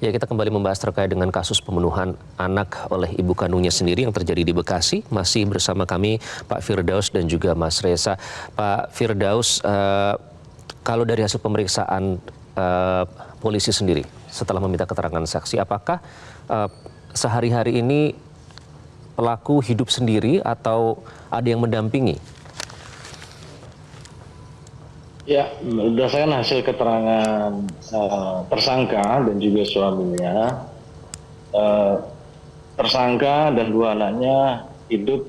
Ya, kita kembali membahas terkait dengan kasus pembunuhan anak oleh ibu kandungnya sendiri yang terjadi di Bekasi. Masih bersama kami Pak Firdaus dan juga Mas Reza. Pak Firdaus, kalau dari hasil pemeriksaan polisi sendiri setelah meminta keterangan saksi, apakah sehari-hari ini pelaku hidup sendiri atau ada yang mendampingi? Ya, berdasarkan hasil keterangan tersangka dan juga suaminya, tersangka dan dua anaknya hidup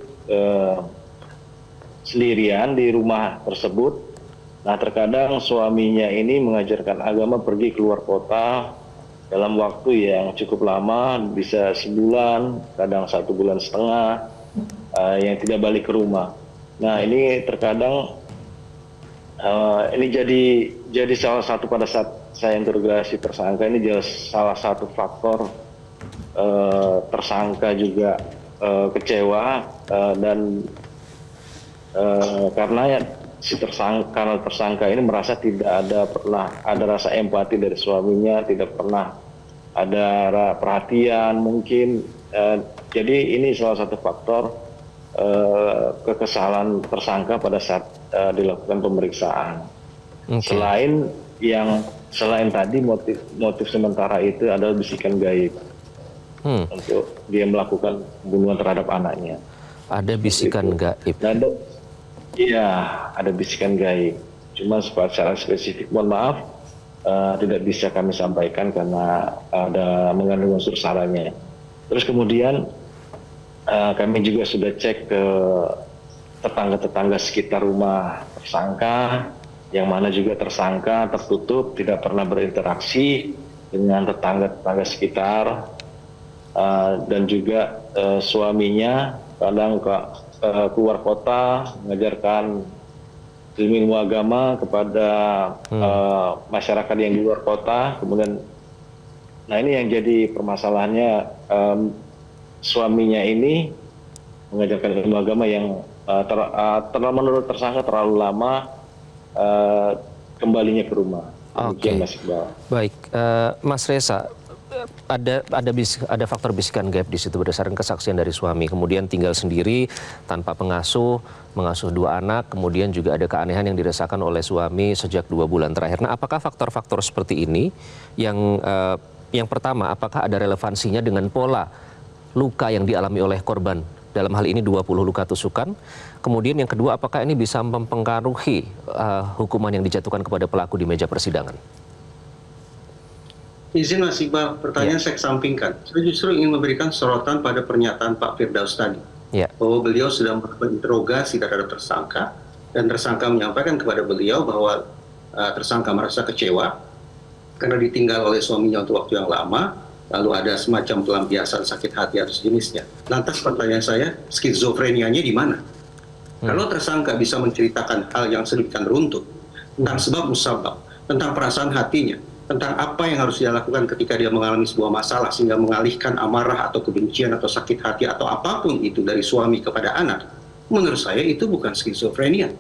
sendirian di rumah tersebut. Nah, terkadang suaminya ini mengajarkan agama pergi keluar kota dalam waktu yang cukup lama, bisa sebulan, kadang 1,5 bulan, yang tidak balik ke rumah. Nah, ini terkadang ini jadi salah satu, pada saat saya interogasi tersangka, ini jadi salah satu faktor tersangka juga kecewa dan karena tersangka ini merasa tidak pernah ada rasa empati dari suaminya, tidak pernah ada perhatian mungkin, jadi ini salah satu faktor kekesalan tersangka pada saat dilakukan pemeriksaan. Okay. Selain tadi motif sementara itu adalah bisikan gaib untuk dia melakukan pembunuhan terhadap anaknya. Ada bisikan gaib. Iya, ada bisikan gaib. Cuma secara spesifik, mohon maaf, tidak bisa kami sampaikan karena ada mengandung unsur saranya. Terus kemudian kami juga sudah cek ke tetangga-tetangga sekitar rumah tersangka, yang mana juga tersangka tertutup, tidak pernah berinteraksi dengan tetangga-tetangga sekitar, dan juga suaminya kadang keluar kota mengajarkan ilmu agama kepada masyarakat yang di luar kota. Kemudian, nah ini yang jadi permasalahannya, suaminya ini mengajarkan ilmu agama yang menurut tersangka terlalu lama kembalinya ke rumah. Oke. Baik, Mas Reza, ada faktor bisikan gaib di situ berdasarkan kesaksian dari suami. Kemudian tinggal sendiri tanpa pengasuh, mengasuh 2 anak. Kemudian juga ada keanehan yang dirasakan oleh suami sejak 2 bulan terakhir. Nah, apakah faktor-faktor seperti ini yang pertama, apakah ada relevansinya dengan pola luka yang dialami oleh korban? Dalam hal ini 20 luka tusukan. Kemudian yang kedua, apakah ini bisa mempengaruhi hukuman yang dijatuhkan kepada pelaku di meja persidangan? Izin Mas Iqbal, pertanyaan saya kesampingkan. Saya justru ingin memberikan sorotan pada pernyataan Pak Firdaus tadi. Bahwa beliau sudah melakukan interogasi terhadap tersangka, dan tersangka menyampaikan kepada beliau bahwa tersangka merasa kecewa karena ditinggal oleh suaminya untuk waktu yang lama, lalu ada semacam pelampiasan sakit hati atau sejenisnya. Lantas pertanyaan saya, skizofrenianya di mana? Kalau tersangka bisa menceritakan hal yang sedemikian runtut, tentang sebab musabab, tentang perasaan hatinya, tentang apa yang harus dia lakukan ketika dia mengalami sebuah masalah sehingga mengalihkan amarah atau kebencian atau sakit hati atau apapun itu dari suami kepada anak, menurut saya itu bukan skizofrenia.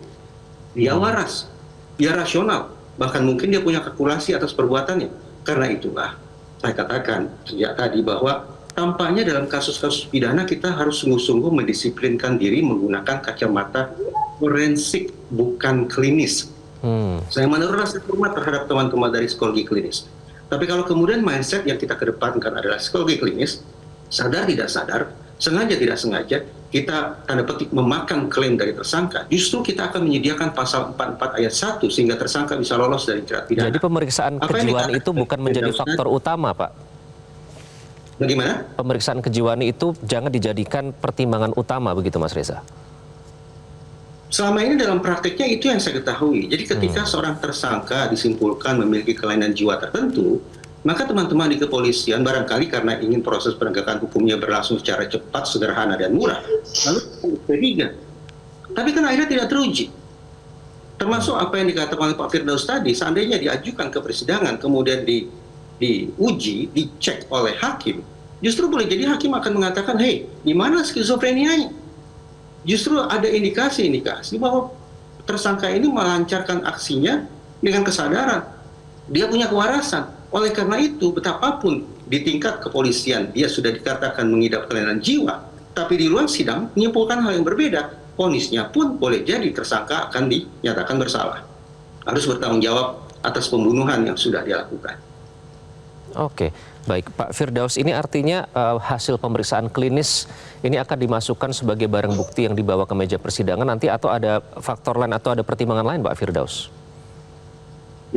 Dia waras, dia rasional, bahkan mungkin dia punya kalkulasi atas perbuatannya. Karena itulah saya katakan sejak tadi bahwa tampaknya dalam kasus-kasus pidana kita harus sungguh-sungguh mendisiplinkan diri menggunakan kacamata forensik, bukan klinis. Saya menaruh rasa hormat terhadap teman-teman dari psikologi klinis. Tapi kalau kemudian mindset yang kita kedepankan adalah psikologi klinis, sadar tidak sadar, sengaja tidak sengaja, kita tanda petik memakan klaim dari tersangka, justru kita akan menyediakan pasal 44 ayat 1 sehingga tersangka bisa lolos dari jerat pidana. Jadi pemeriksaan kejiwaan itu bukan menjadi faktor utama, Pak? Bagaimana? Pemeriksaan kejiwaan itu jangan dijadikan pertimbangan utama, begitu Mas Reza? Selama ini dalam prakteknya itu yang saya ketahui. Jadi ketika seorang tersangka disimpulkan memiliki kelainan jiwa tertentu, maka teman-teman di kepolisian barangkali karena ingin proses penegakan hukumnya berlangsung secara cepat, sederhana, dan murah, lalu P3. Tapi kan akhirnya tidak teruji. Termasuk apa yang dikatakan oleh Pak Firdaus tadi, seandainya diajukan ke persidangan, kemudian diuji, dicek oleh hakim, justru boleh jadi hakim akan mengatakan, hei, di mana skizofrenianya? Justru ada indikasi-indikasi bahwa tersangka ini melancarkan aksinya dengan kesadaran. Dia punya kewarasan. Oleh karena itu, betapapun di tingkat kepolisian dia sudah dikatakan mengidap kelainan jiwa, tapi di ruang sidang menyimpulkan hal yang berbeda. Vonisnya pun boleh jadi tersangka akan dinyatakan bersalah. Harus bertanggung jawab atas pembunuhan yang sudah dia lakukan. Oke, baik Pak Firdaus, ini artinya hasil pemeriksaan klinis ini akan dimasukkan sebagai barang bukti yang dibawa ke meja persidangan nanti, atau ada faktor lain atau ada pertimbangan lain Pak Firdaus?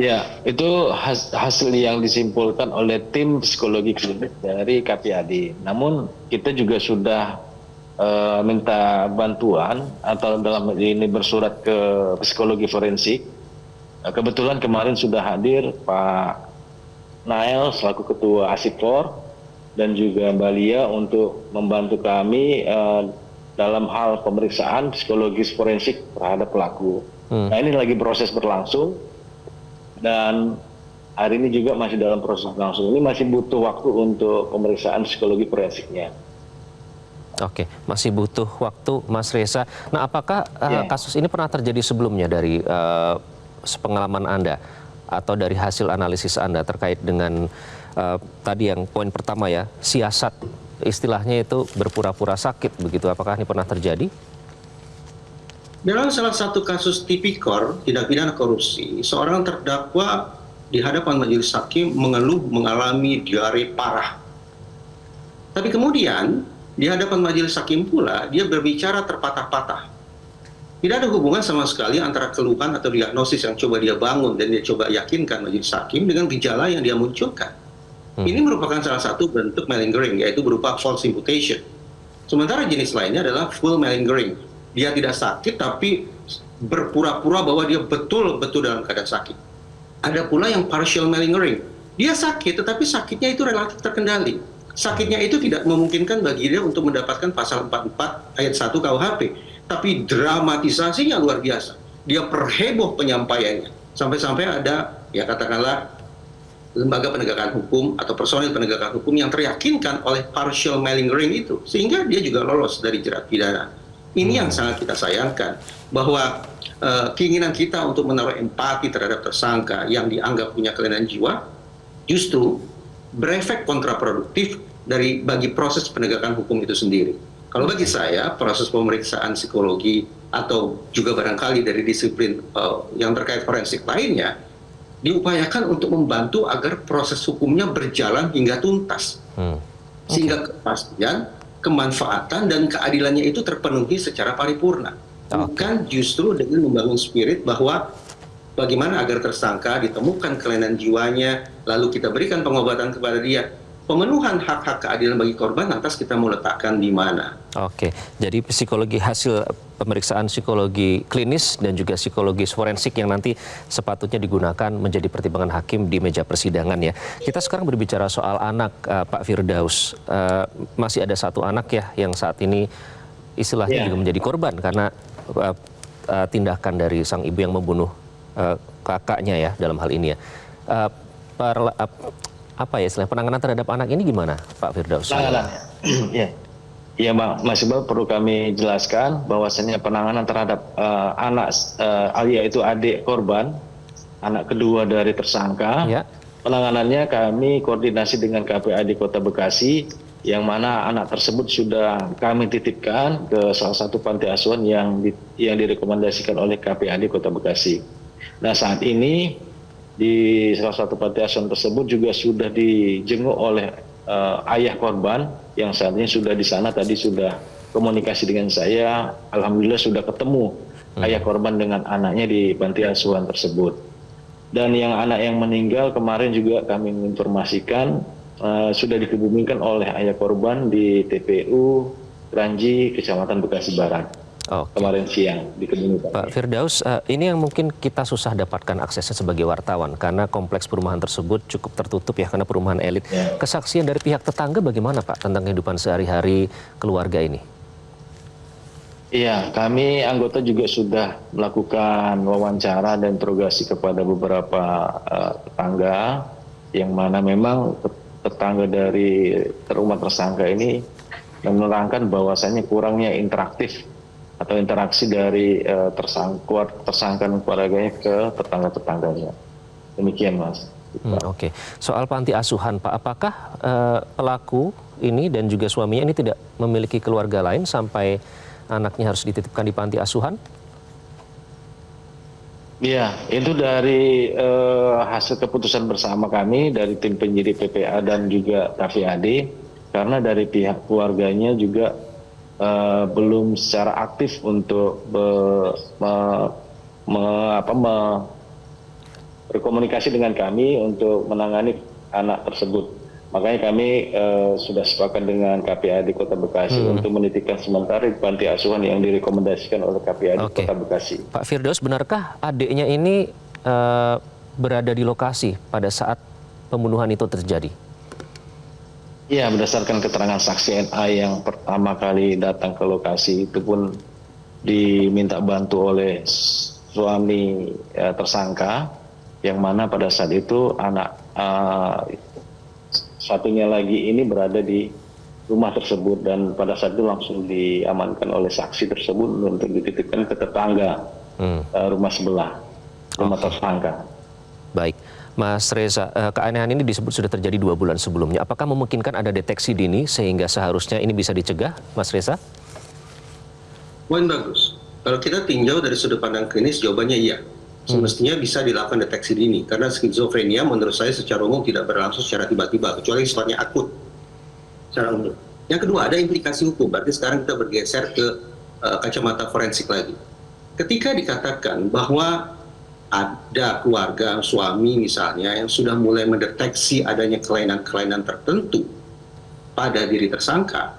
Ya, itu hasil yang disimpulkan oleh tim psikologi klinis dari KPAD. Namun kita juga sudah minta bantuan atau dalam ini bersurat ke psikologi forensik. Kebetulan kemarin sudah hadir Pak Nael selaku Ketua Asipfor dan juga Mbak Lia untuk membantu kami dalam hal pemeriksaan psikologis forensik terhadap pelaku. Nah, ini lagi proses berlangsung dan hari ini juga masih dalam proses berlangsung. Ini masih butuh waktu untuk pemeriksaan psikologi forensiknya. Oke, masih butuh waktu, Mas Reza. Nah, apakah kasus ini pernah terjadi sebelumnya dari sepengalaman Anda atau dari hasil analisis Anda terkait dengan tadi yang poin pertama ya, siasat istilahnya itu berpura-pura sakit begitu, apakah ini pernah terjadi? Dalam salah satu kasus tipikor, tindak pidana korupsi, seorang terdakwa di hadapan majelis hakim mengeluh mengalami diare parah. Tapi kemudian di hadapan majelis hakim pula dia berbicara terpatah-patah. Tidak ada hubungan sama sekali antara keluhan atau diagnosis yang coba dia bangun dan dia coba yakinkan majelis hakim dengan gejala yang dia munculkan. Ini merupakan salah satu bentuk malingering, yaitu berupa false imputation. Sementara jenis lainnya adalah full malingering. Dia tidak sakit tapi berpura-pura bahwa dia betul-betul dalam keadaan sakit. Ada pula yang partial malingering. Dia sakit tetapi sakitnya itu relatif terkendali. Sakitnya itu tidak memungkinkan bagi dia untuk mendapatkan pasal 44 ayat 1 KUHP. Tapi dramatisasinya luar biasa. Dia perheboh penyampaiannya. Sampai-sampai ada, ya katakanlah, lembaga penegakan hukum atau personil penegakan hukum yang teryakinkan oleh partial malingering itu. Sehingga dia juga lolos dari jerat pidana. Ini yang sangat kita sayangkan. Bahwa keinginan kita untuk menaruh empati terhadap tersangka yang dianggap punya kelainan jiwa, justru berefek kontraproduktif bagi proses penegakan hukum itu sendiri. Kalau bagi saya, proses pemeriksaan psikologi atau juga barangkali dari disiplin yang terkait forensik lainnya, diupayakan untuk membantu agar proses hukumnya berjalan hingga tuntas. Sehingga kepastian, kemanfaatan, dan keadilannya itu terpenuhi secara paripurna. Bukan justru dengan membangun spirit bahwa bagaimana agar tersangka ditemukan kelainan jiwanya, lalu kita berikan pengobatan kepada dia. Pemenuhan hak-hak keadilan bagi korban lantas kita mau letakkan di mana? Oke, jadi psikologi hasil pemeriksaan psikologi klinis dan juga psikologi forensik yang nanti sepatutnya digunakan menjadi pertimbangan hakim di meja persidangan ya. Kita sekarang berbicara soal anak Pak Firdaus. Masih ada satu anak ya yang saat ini istilahnya juga menjadi korban karena tindakan dari sang ibu yang membunuh kakaknya ya dalam hal ini ya. Apa ya istilah penanganan terhadap anak ini gimana Pak Firdaus? Ya Mas Iqbal, perlu kami jelaskan bahwasannya penanganan terhadap anak yaitu adik korban, anak kedua dari tersangka. Penanganannya kami koordinasi dengan KPAD Kota Bekasi, yang mana anak tersebut sudah kami titipkan ke salah satu panti asuhan yang direkomendasikan oleh KPAD Kota Bekasi. Nah, saat ini di salah satu panti asuhan tersebut juga sudah dijenguk oleh ayah korban yang saat ini sudah di sana. Tadi sudah komunikasi dengan saya, alhamdulillah sudah ketemu ayah korban dengan anaknya di panti asuhan tersebut. Dan yang anak yang meninggal kemarin juga kami menginformasikan sudah dikebumikan oleh ayah korban di TPU Kranji, Kecamatan Bekasi Barat. Kemarin siang dikebumikan. Pak Firdaus, ini yang mungkin kita susah dapatkan aksesnya sebagai wartawan karena kompleks perumahan tersebut cukup tertutup ya karena perumahan elit. Kesaksian dari pihak tetangga bagaimana Pak tentang kehidupan sehari-hari keluarga ini? Iya, kami anggota juga sudah melakukan wawancara dan interogasi kepada beberapa tetangga yang mana memang tetangga dari rumah tersangka ini menerangkan bahwasannya kurangnya interaktif atau interaksi dari tersangka dan keluarganya ke tetangga-tetangganya. Demikian, Mas. Oke. Soal panti asuhan, Pak, apakah pelaku ini dan juga suaminya ini tidak memiliki keluarga lain sampai anaknya harus dititipkan di panti asuhan? Iya, itu dari hasil keputusan bersama kami dari tim penyidik PPA dan juga KPAD, karena dari pihak keluarganya juga belum secara aktif untuk berkomunikasi dengan kami untuk menangani anak tersebut. Makanya kami sudah sepakat dengan KPAD Kota Bekasi untuk menitipkan sementara di panti asuhan yang direkomendasikan oleh KPAD Kota Bekasi. Pak Firdaus, benarkah adiknya ini berada di lokasi pada saat pembunuhan itu terjadi? Iya, berdasarkan keterangan saksi NA yang pertama kali datang ke lokasi itu pun diminta bantu oleh suami tersangka, yang mana pada saat itu anak satunya lagi ini berada di rumah tersebut, dan pada saat itu langsung diamankan oleh saksi tersebut untuk dititipkan ke tetangga rumah sebelah, rumah tersangka. Baik, Mas Reza, keanehan ini disebut sudah terjadi 2 bulan sebelumnya. Apakah memungkinkan ada deteksi dini sehingga seharusnya ini bisa dicegah, Mas Reza? Poin bagus. Kalau kita tinjau dari sudut pandang klinis, jawabannya iya. Semestinya bisa dilakukan deteksi dini, karena skizofrenia menurut saya secara umum tidak berlangsung secara tiba-tiba, kecuali sifatnya akut secara umum. Yang kedua, ada implikasi hukum. Berarti sekarang kita bergeser ke kacamata forensik lagi. Ketika dikatakan bahwa ada keluarga, suami misalnya, yang sudah mulai mendeteksi adanya kelainan-kelainan tertentu pada diri tersangka,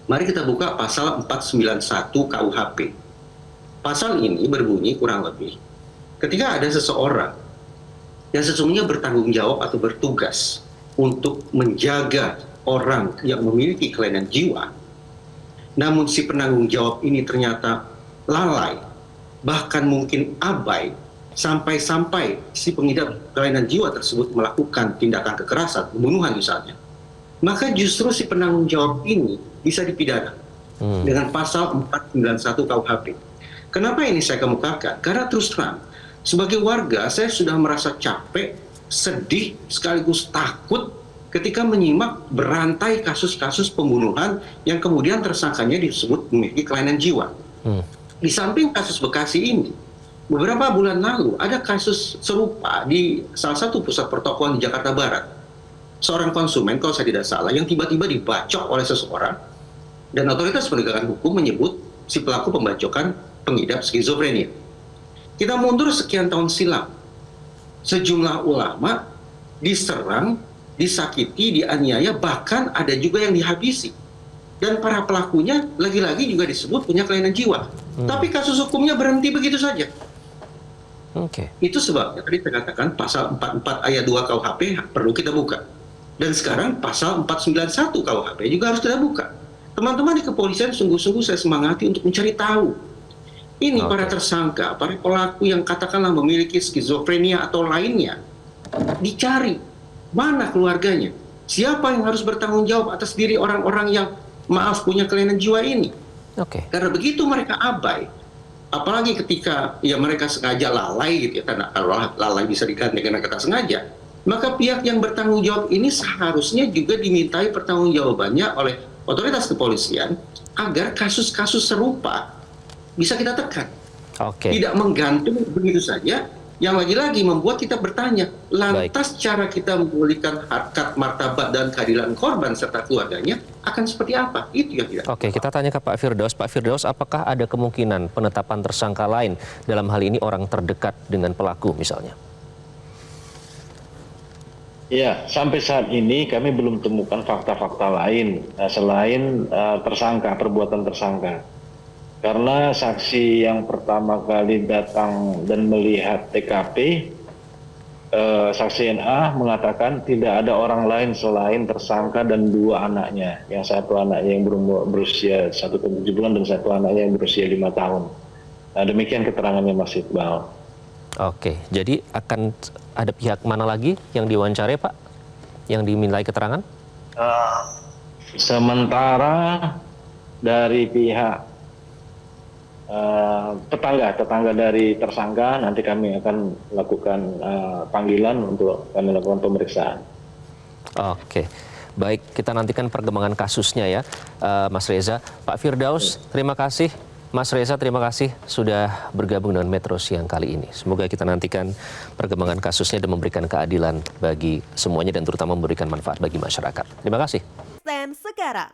mari kita buka pasal 491 KUHP. Pasal ini berbunyi kurang lebih, ketika ada seseorang yang sesungguhnya bertanggung jawab atau bertugas untuk menjaga orang yang memiliki kelainan jiwa, namun si penanggung jawab ini ternyata lalai, bahkan mungkin abai, sampai-sampai si pengidap kelainan jiwa tersebut melakukan tindakan kekerasan, pembunuhan misalnya, maka justru si penanggung jawab ini bisa dipidana dengan pasal 491 KUHP. Kenapa ini saya kemukakan? Karena terus terang, sebagai warga saya sudah merasa capek, sedih, sekaligus takut ketika menyimak berantai kasus-kasus pembunuhan yang kemudian tersangkanya disebut memiliki kelainan jiwa. Di samping kasus Bekasi ini, beberapa bulan lalu ada kasus serupa di salah satu pusat pertokoan di Jakarta Barat. Seorang konsumen, kalau saya tidak salah, yang tiba-tiba dibacok oleh seseorang, dan otoritas penegakan hukum menyebut si pelaku pembacokan pengidap skizofrenia. Kita mundur sekian tahun silam, sejumlah ulama diserang, disakiti, dianiaya, bahkan ada juga yang dihabisi. Dan para pelakunya lagi-lagi juga disebut punya kelainan jiwa. Tapi kasus hukumnya berhenti begitu saja. Itu sebabnya tadi saya katakan pasal 44 ayat 2 KUHP perlu kita buka. Dan sekarang pasal 491 KUHP juga harus kita buka. Teman-teman di kepolisian sungguh-sungguh saya semangati untuk mencari tahu. Ini para tersangka, para pelaku yang katakanlah memiliki skizofrenia atau lainnya, dicari mana keluarganya, siapa yang harus bertanggung jawab atas diri orang-orang yang maaf punya kelainan jiwa ini. Karena begitu mereka abai, apalagi ketika ya mereka sengaja lalai gitu ya, karena kalau lalai bisa diganti dengan kata sengaja, maka pihak yang bertanggung jawab ini seharusnya juga dimintai pertanggungjawabannya oleh otoritas kepolisian agar kasus-kasus serupa bisa kita tekan. Tidak menggantung begitu saja, yang lagi-lagi membuat kita bertanya, lantas cara kita memulihkan harkat, martabat, dan keadilan korban serta keluarganya akan seperti apa? Itu yang tidak. Kita tanya ke Pak Firdaus. Pak Firdaus, apakah ada kemungkinan penetapan tersangka lain dalam hal ini orang terdekat dengan pelaku misalnya? Ya, sampai saat ini kami belum temukan fakta-fakta lain selain tersangka, perbuatan tersangka. Karena saksi yang pertama kali datang dan melihat TKP, saksi NA mengatakan tidak ada orang lain selain tersangka dan 2 anaknya. Yang satu anaknya yang berusia 1 tahun 7 bulan dan satu anaknya yang berusia 5 tahun. Nah, demikian keterangannya Mas Iqbal. Jadi akan ada pihak mana lagi yang diwawancarai, Pak? Yang dimintai keterangan? Sementara dari pihak tetangga dari tersangka. Nanti kami akan melakukan panggilan untuk kami lakukan pemeriksaan. Oke, baik, kita nantikan perkembangan kasusnya ya, Mas Reza. Pak Firdaus, terima kasih. Mas Reza, terima kasih sudah bergabung dengan Metro Siang kali ini. Semoga kita nantikan perkembangan kasusnya dan memberikan keadilan bagi semuanya dan terutama memberikan manfaat bagi masyarakat. Terima kasih. Stand sekarang.